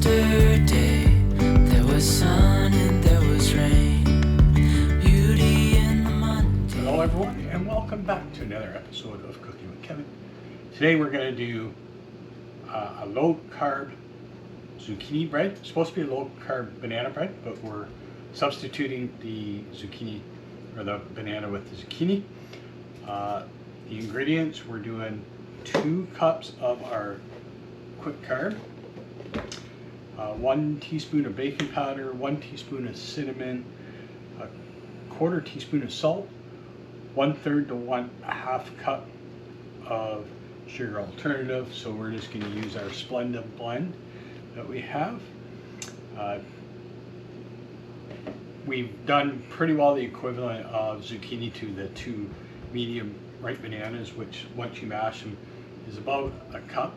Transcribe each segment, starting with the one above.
yesterday. There was sun and there was rain. Beauty in the mundane. Hello everyone, and welcome back to another episode of Cooking with Kevin. Today we're going to do a low carb zucchini bread. It's supposed to be a low carb banana bread, but we're substituting the zucchini or the banana with the zucchini. The ingredients, we're doing 2 cups of our quick carb, 1 teaspoon of baking powder, 1 teaspoon of cinnamon, a 1/4 teaspoon of salt, 1/3 to 1/2 cup of sugar alternative. So we're just going to use our Splenda blend that we have. We've done pretty well the equivalent of zucchini to the 2 medium ripe bananas, which once you mash them is about a cup.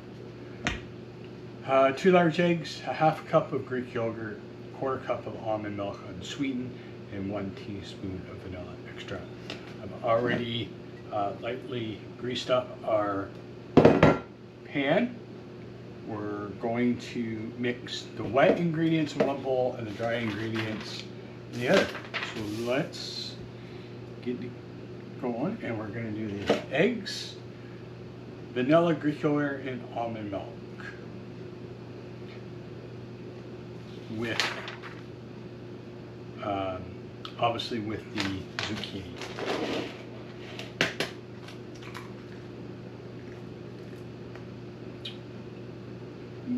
2 large eggs, a 1/2 cup of Greek yogurt, 1/4 cup of almond milk unsweetened, and 1 teaspoon of vanilla extract. I've already lightly greased up our pan. We're going to mix the wet ingredients in one bowl and the dry ingredients in the other. So let's get going, and we're going to do the eggs, vanilla, Greek yogurt, and almond milk with obviously with the zucchini. I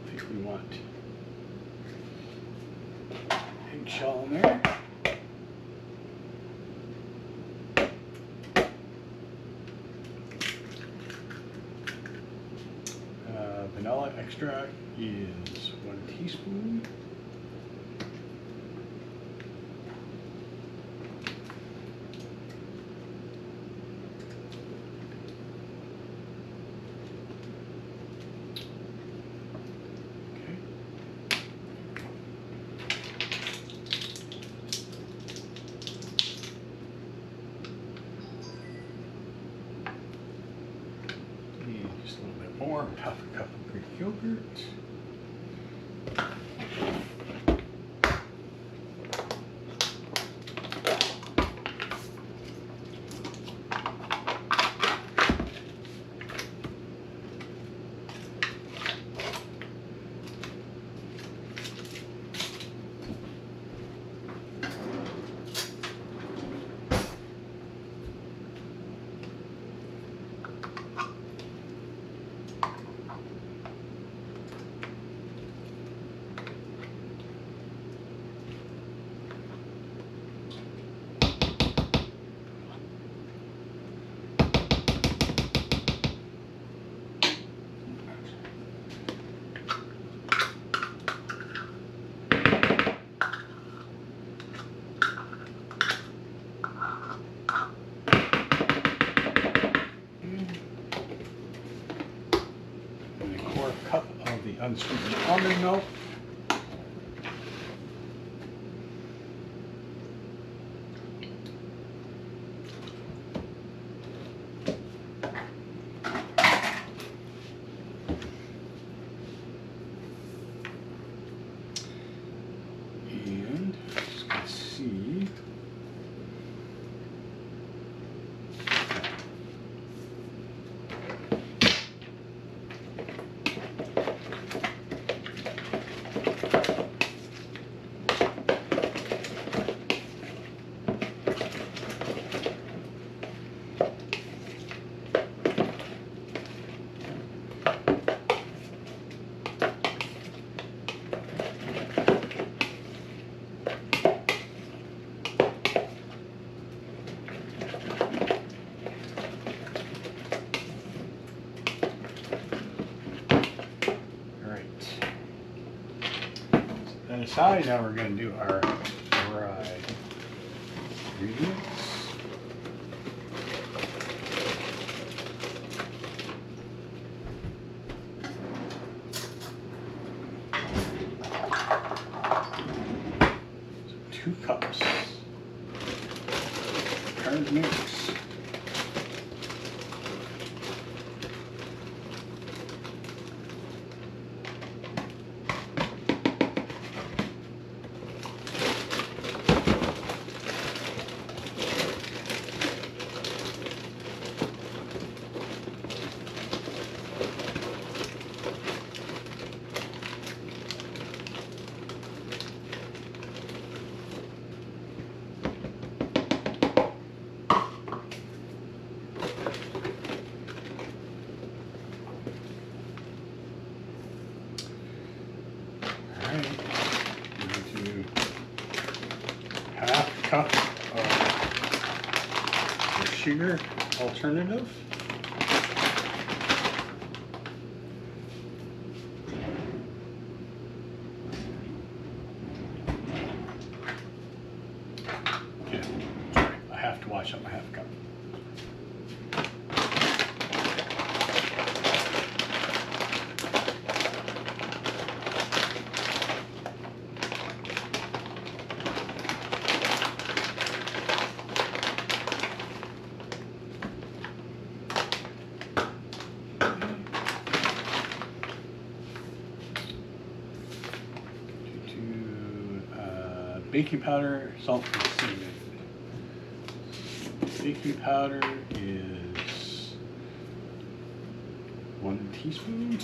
think we want eggshell in there. Vanilla extract is 1 teaspoon. Just a little bit more, 1/2 cup of Greek yogurt. Cup of the unsweetened almond milk. And let's see. Aside, now we're going to do our dried ingredients. So 2 cups carb mix. Alright, we're going to do half cup of the sugar alternative. Okay, sorry, I have to wash up my half cup. Baking powder, salt, and cinnamon. Baking powder is 1 teaspoon.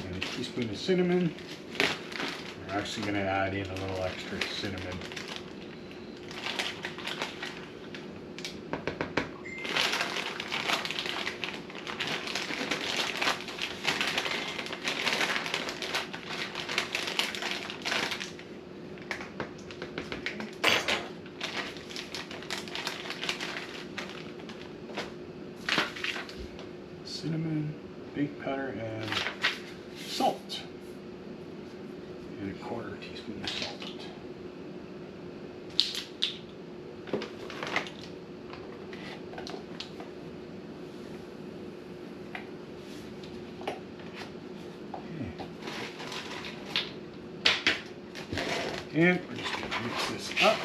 And a teaspoon of cinnamon. We're actually going to add in a little extra cinnamon. Cinnamon, baking powder, and salt. And a 1/4 teaspoon of salt. Okay. And we're just going to mix this up.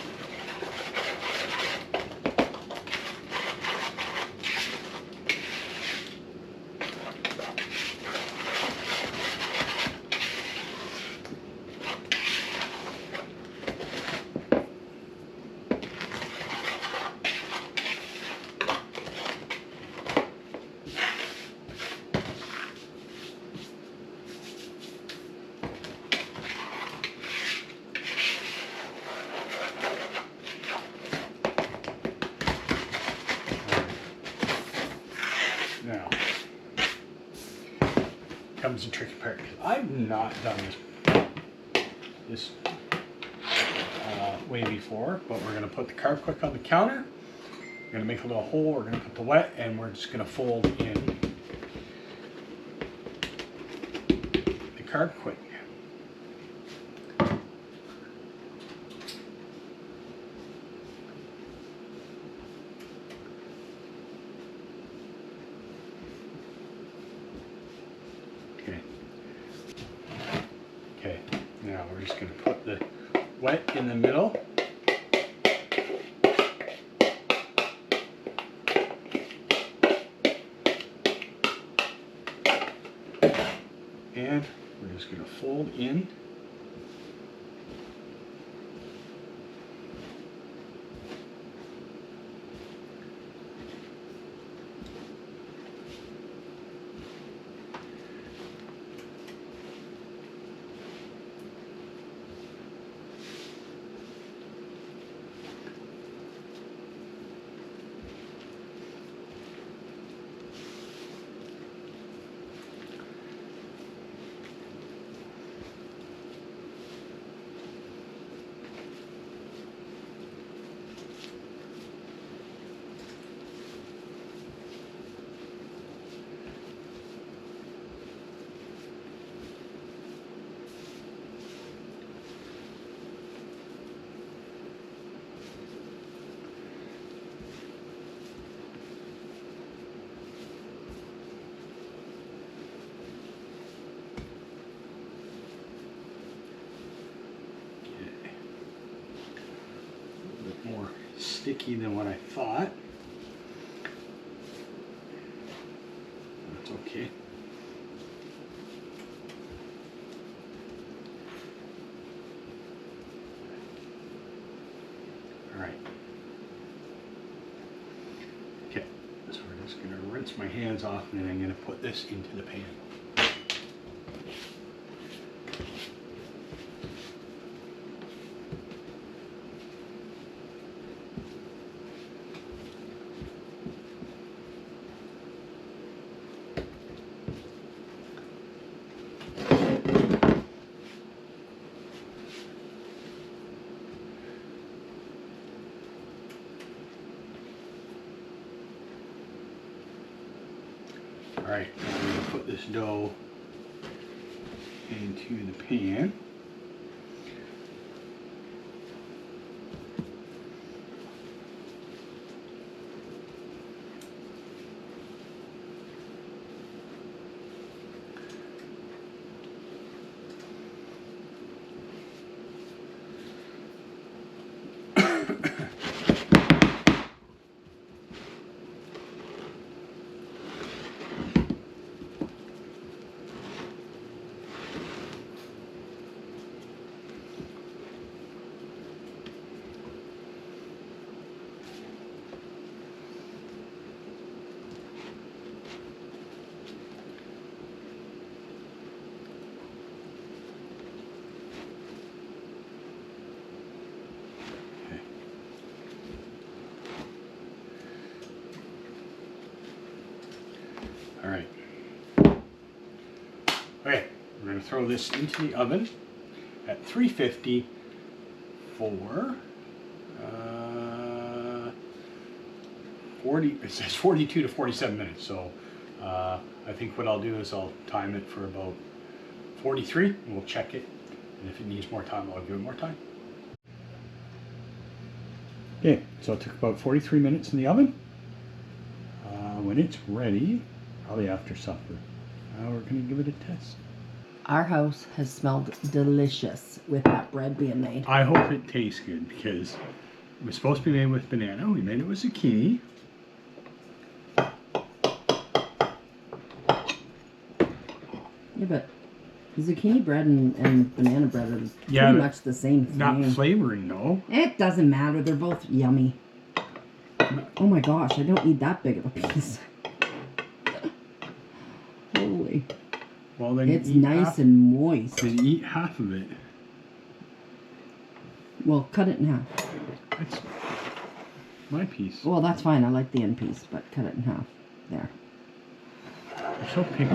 Now, comes the tricky part. I've not done this way before, but we're going to put the Carb quick on the counter. We're going to make a little hole. We're going to put the wet, and we're just going to fold in the Carb quick. Okay, now we're just going to put the wet in the middle. And we're just going to fold in. More sticky than what I thought. That's okay. All right. Okay, so we're just going to rinse my hands off, and then I'm going to put this into the pan. Alright, I'm going to put this dough into the pan. Alright. Okay, we're going to throw this into the oven at 350 for 40, it says 42 to 47 minutes. So I think what I'll do is I'll time it for about 43 and we'll check it. And if it needs more time, I'll give it more time. Okay, so it took about 43 minutes in the oven. When it's ready, probably after supper, we're going to give it a test. Our house has smelled delicious with that bread being made. I hope it tastes good because it was supposed to be made with banana. We made it with zucchini. Yeah, but zucchini bread and banana bread are pretty much the same thing. Not flavoring, though. It doesn't matter. They're both yummy. Oh my gosh, I don't need that big of a piece. Holy. Well, then it's nice and moist. Then eat half of it. Well, cut it in half. That's my piece. Well, that's fine. I like the end piece, but cut it in half. There. You're so picky.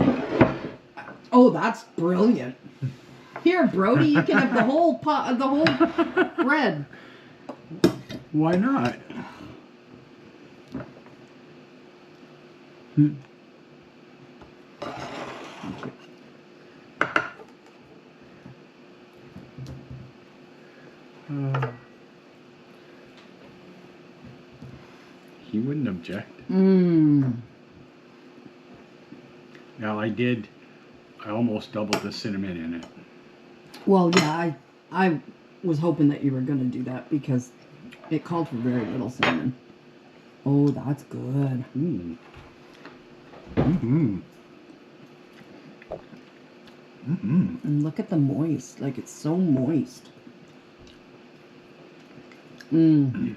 Oh, that's brilliant. Here, Brody, you can have the whole pot, the whole bread. Why not? He wouldn't object. Mmm. Now I almost doubled the cinnamon in it. Well, yeah, I was hoping that you were going to do that because it called for very little cinnamon. Oh, that's good. Ooh. Mm-hmm. Mm-hmm. And look at the moist. Like, it's so moist. Mmm.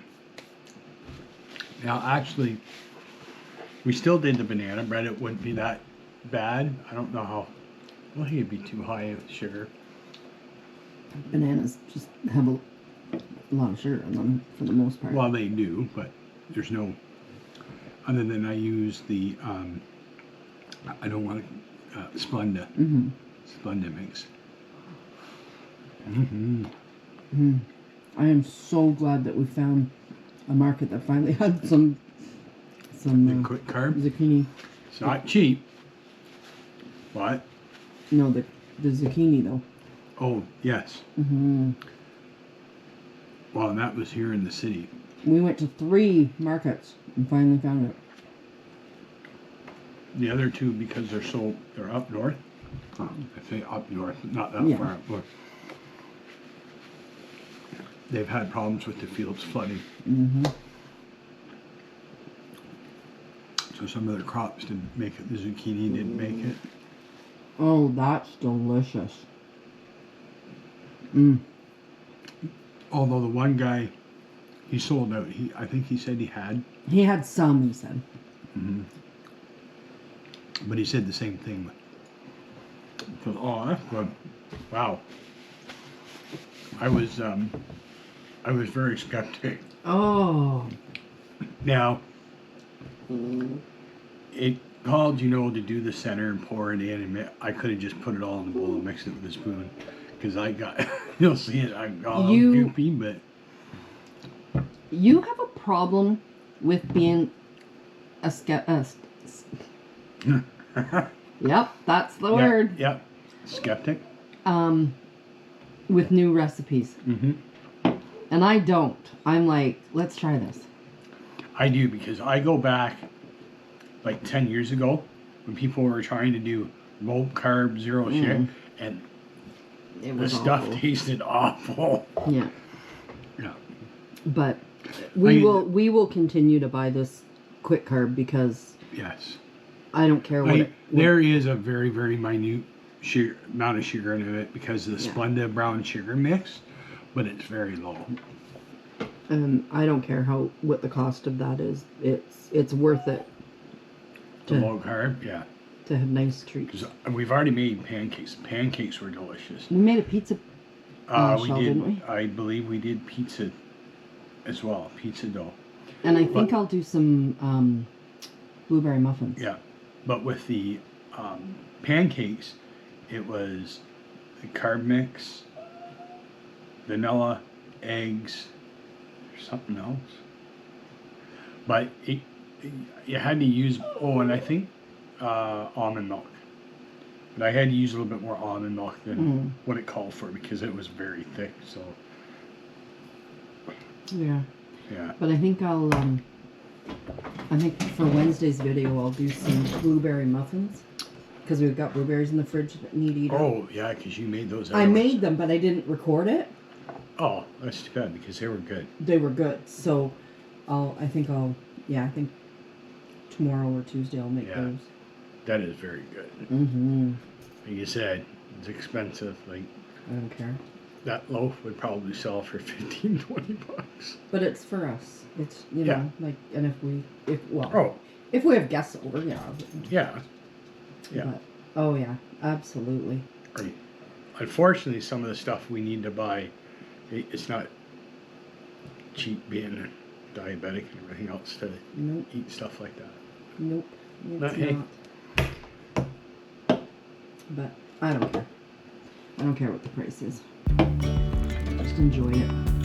Now, actually, we still did the banana bread. It wouldn't be that bad. I don't know how. Well, I think it'd be too high of sugar. Bananas just have a lot of sugar in them for the most part. Well, they do, but there's no. Other than I use the. I don't want Splenda. Mm-hmm. Splenda mix. Mm-hmm. Mm. I am so glad that we found a market that finally had some quick carb zucchini. It's not cheap, but no, the zucchini though. Oh yes. Mm-hmm. Well, and that was here in the city. We went to 3 markets and finally found it. The other 2 because they're up north. I say up north, not that far up north. They've had problems with the fields flooding. Mm-hmm. So some of their crops didn't make it. The zucchini didn't make it. Oh, that's delicious. Mm. Although the one guy, he sold out. I think he said he had some, he said. Mm-hmm. But he said the same thing. So, oh, that's good. Wow. I was very skeptic. Oh. Now, it called, to do the center and pour it in, and I could have just put it all in the bowl and mixed it with a spoon, because I got, you'll see it, I got all goopy, but. You have a problem with being a Yep, that's the word. Yep. Skeptic. With new recipes. Mm-hmm. And I don't. I'm like, let's try this. I do, because I go back like 10 years ago when people were trying to do low carb, zero sugar, and It the was stuff awful. tasted awful. Yeah. Yeah. But I mean- we will continue to buy this quick carb because Yes. I don't care what There is a very, very minute amount of sugar in it because of the Yeah. Splenda brown sugar mix, but it's very low. I don't care what the cost of that is. It's worth it The to low carb, yeah. to have nice treats. Because we've already made pancakes. Pancakes were delicious. We made a pizza. We shell, did. didn't we? I believe we did pizza as well. Pizza dough. And I think But- I'll do some blueberry muffins. Yeah, but with the pancakes, it was the carb mix, vanilla, eggs, or something else. But you had to use, and I think almond milk. But I had to use a little bit more almond milk than what it called for because it was very thick. So Yeah. yeah, But I think I think for Wednesday's video I'll do some blueberry muffins because we've got blueberries in the fridge that need eating. oh yeah, because you made those. I other made ones. them, but I didn't record it. Oh, that's too bad because they were good. They were good, so I think tomorrow or Tuesday I'll make Yeah. those. That is very good. Mm-hmm. Like you said, it's expensive. Like I don't care. that loaf would probably sell for $15, $20. But it's for us. It's you Yeah. know like, and if Oh, if we have guests over, yeah. yeah. Yeah. But, oh yeah, absolutely. Right. Unfortunately, some of the stuff we need to buy, it's not cheap being a diabetic and everything else to Nope. eat stuff like that. Nope. It's But, hey. not. But I don't care. I don't care what the price is. Just enjoy it.